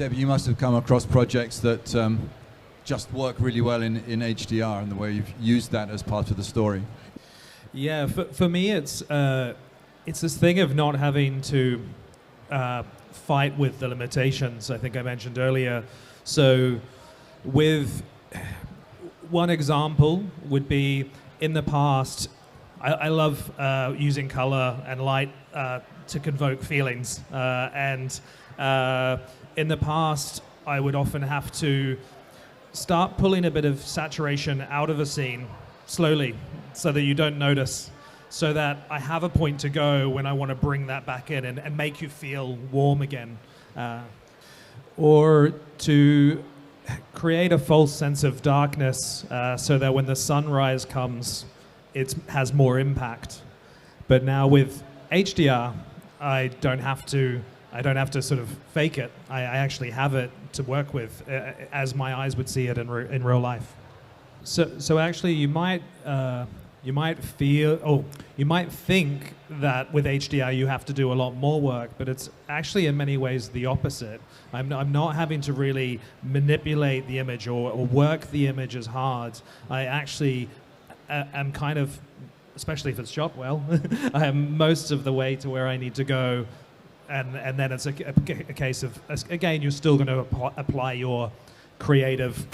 Zeb, you must have come across projects that just work really well in HDR and the way you've used that as part of the story. Yeah, for me, it's this thing of not having to fight with the limitations I think I mentioned earlier. So with one example would be in the past, I love using color and light to convoke feelings. And in the past, I would often have to start pulling a bit of saturation out of a scene slowly so that you don't notice, so that I have a point to go when I want to bring that back in and make you feel warm again. Or to create a false sense of darkness so that when the sunrise comes, it has more impact. But now with HDR, I don't have to sort of fake it. I actually have it to work with as my eyes would see it in real life. So actually you might think that with HDR you have to do a lot more work, but it's actually in many ways the opposite. I'm not having to really manipulate the image or work the image as hard. I actually am kind of, especially if it's shot well, I am most of the way to where I need to go. And then it's a case of, again, you're still going to apply your creative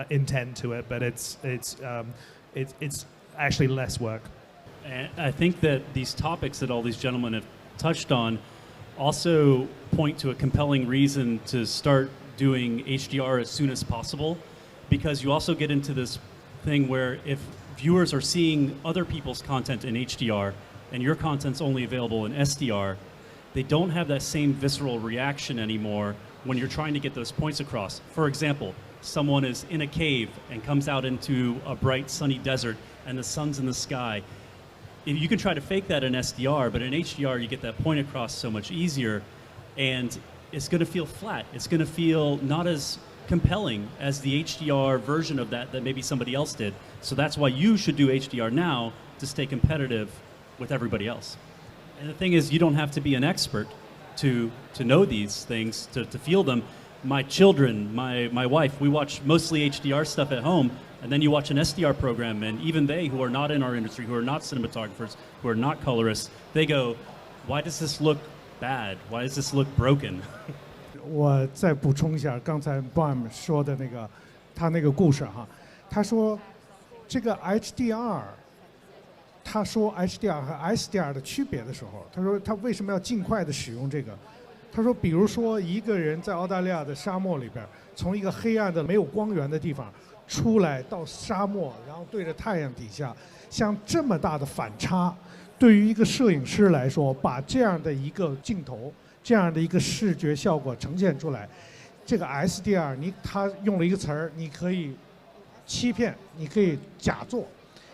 intent to it, but it's actually less work. And I think that these topics that all these gentlemen have touched on also point to a compelling reason to start doing HDR as soon as possible, because you also get into this thing where if viewers are seeing other people's content in HDR and your content's only available in SDR, they don't have that same visceral reaction anymore when you're trying to get those points across. For example, someone is in a cave and comes out into a bright sunny desert and the sun's in the sky. You can try to fake that in SDR, but in HDR you get that point across so much easier, and it's going to feel flat. It's going to feel not as compelling as the HDR version of that maybe somebody else did. So that's why you should do HDR now to stay competitive with everybody else. And the thing is, you don't have to be an expert to know these things, to feel them. My children, my wife, we watch mostly HDR stuff at home, and then you watch an SDR program, and even they, who are not in our industry, who are not cinematographers, who are not colorists, they go, why does this look bad? Why does this look broken? 我再补充一下刚才 Bram 说的那个他那个故事哈，他说这个 HDR， 他说 HDR 和 SDR 的区别的时候，他说他为什么要尽快的使用这个？他说，比如说一个人在澳大利亚的沙漠里边，从一个黑暗的没有光源的地方出来到沙漠，然后对着太阳底下，像这么大的反差，对于一个摄影师来说，把这样的一个镜头，这样的一个视觉效果呈现出来，这个 SDR 他用了一个词儿，你可以欺骗，你可以假做。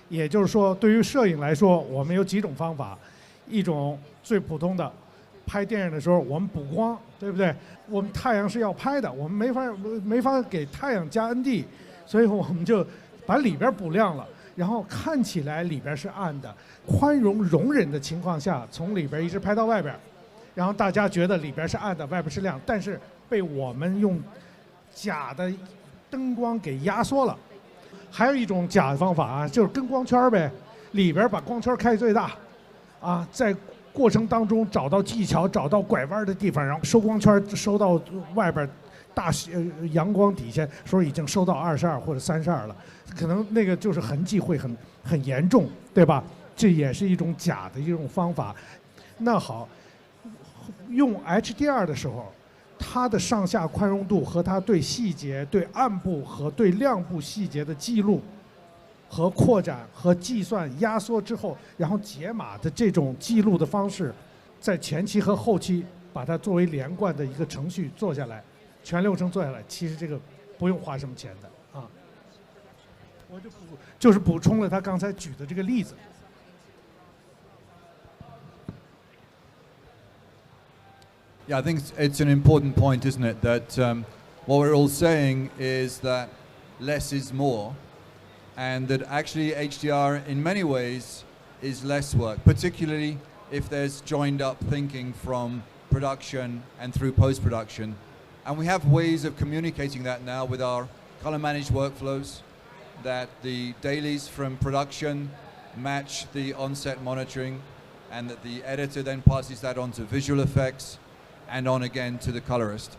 也就是说，对于摄影来说，我们有几种方法，一种最普通的，拍电影的时候我们补光，对不对？我们太阳是要拍的，我们没法给太阳加 ND， 所以我们就把里边补亮了，然后看起来里边是暗的，宽容容忍的情况下，从里边一直拍到外边，然后大家觉得里边是暗的，外边是亮，但是被我们用假的灯光给压缩了。还有一种假的方法啊，就是跟光圈呗，里边把光圈开最大，啊，在过程当中找到技巧，找到拐弯的地方，然后收光圈收到外边大阳光底下，说已经收到22或者32了，可能那个就是痕迹会很严重，对吧？这也是一种假的一种方法。那好，用 HDR 的时候，它的上下宽容度和它对细节、对暗部和对亮部细节的记录和扩展和计算压缩之后，然后解码的这种记录的方式，在前期和后期把它作为连贯的一个程序做下来，全流程做下来，其实这个不用花什么钱的啊。我就是补充了他刚才举的这个例子。Yeah, I think it's an important point, isn't it? That what we're all saying is that less is more, and that actually HDR in many ways is less work, particularly if there's joined up thinking from production and through post-production, And we have ways of communicating that now with our color managed workflows, that the dailies from production match the on-set monitoring, and that the editor then passes that on to visual effects and on again to the colorist.